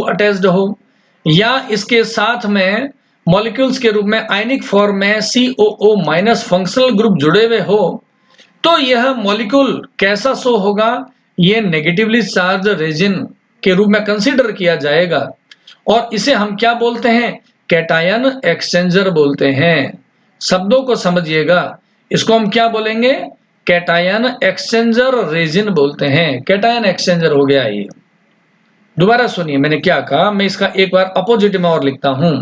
Attached हो या इसके साथ में मॉलिक्यूल्स के रूप में आयनिक फॉर्म में COO माइनस फंक्शनल ग्रुप जुड़े हुए हो, तो यह मॉलिक्यूल कैसा शो होगा? ये नेगेटिवली चार्ज रेजिन के रूप में कंसीडर किया जाएगा और इसे हम क्या बोलते हैं? कैटायन एक्सचेंजर बोलते हैं। शब्दों को समझिएगा, इसको हम क्या बोलेंगे? कैटायन एक्सचेंजर रेजिन बोलते हैं। कैटायन एक्सचेंजर हो गया ये। दोबारा सुनिए मैंने क्या कहा, मैं इसका एक बार अपोजिट में और लिखता हूं।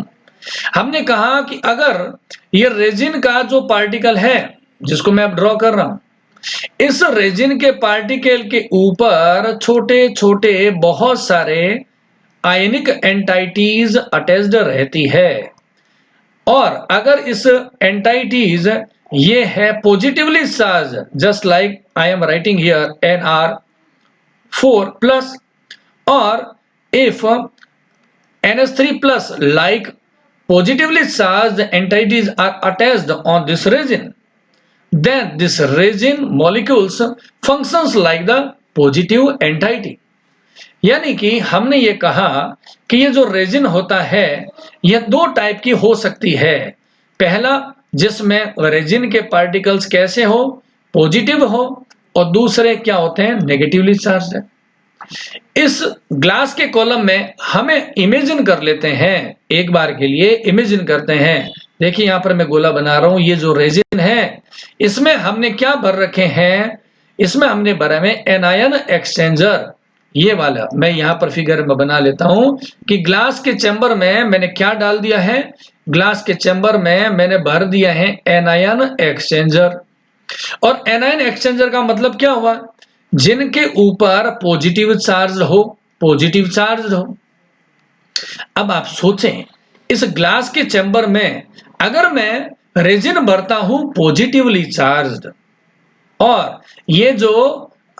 हमने कहा कि अगर ये रेजिन का जो पार्टिकल है जिसको मैं अब ड्रॉ कर रहा हूं, इस रेजिन के पार्टिकल के ऊपर छोटे छोटे बहुत सारे आयनिक एंटाइटीज अटैच्ड रहती है और अगर इस एंटाइटीज ये है positively charge, just like I am writing here NR4 plus, और if NH3 plus like positively charged entities are attached on this resin, then this resin molecules functions like the positive entity। यानी कि हमने ये कहा कि ये जो resin होता है यह दो टाइप की हो सकती है। पहला, जिसमें रेजिन के पार्टिकल्स कैसे हो? पॉजिटिव हो, और दूसरे क्या होते हैं? नेगेटिवली चार्ज है। इस ग्लास के कॉलम में हमें इमेजिन कर लेते हैं, एक बार के लिए इमेजिन करते हैं। देखिए यहां पर मैं गोला बना रहा हूं, ये जो रेजिन है इसमें हमने क्या भर रखे हैं? इसमें हमने भरा है एनायन एक्सचेंजर। ये वाला मैं यहां पर फिगर में बना लेता हूं कि ग्लास के चैम्बर में मैंने क्या डाल दिया है? ग्लास के चैम्बर में मैंने भर दिया है एनायन एक्सचेंजर। और एनायन एक्सचेंजर का मतलब क्या हुआ? जिनके ऊपर पॉजिटिव चार्ज हो, पॉजिटिव चार्ज हो। अब आप सोचें, इस ग्लास के चैम्बर में अगर मैं रेजिन भरता हूं पॉजिटिवली चार्ज्ड, और ये जो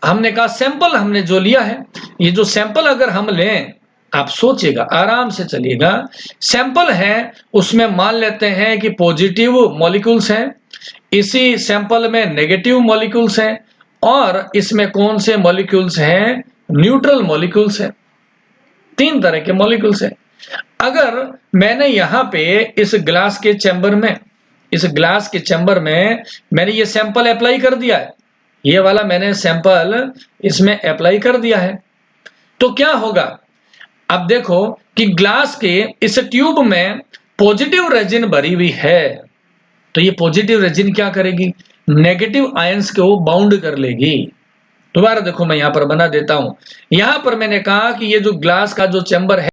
हमने कहा सैंपल हमने जो लिया है, ये जो सैंपल अगर हम लें, आप सोचिएगा, आराम से चलिएगा, सैंपल है उसमें मान लेते हैं कि पॉजिटिव मॉलिक्यूल्स हैं, इसी सैंपल में नेगेटिव मॉलिक्यूल्स हैं, और इसमें कौन से मॉलिक्यूल्स हैं? न्यूट्रल मॉलिक्यूल्स हैं। तीन तरह के मॉलिक्यूल्स हैं। अगर मैंने यहां पे इस ग्लास के चैम्बर में मैंने ये सैंपल अप्लाई कर दिया है, ये वाला मैंने सैंपल इसमें अप्लाई कर दिया है, तो क्या होगा? अब देखो कि ग्लास के इस ट्यूब में पॉजिटिव रेजिन भरी हुई है, तो ये पॉजिटिव रेजिन क्या करेगी? नेगेटिव आयंस को बाउंड कर लेगी। दोबारा देखो मैं यहां पर बना देता हूं। यहां पर मैंने कहा कि ये जो ग्लास का जो चैम्बर है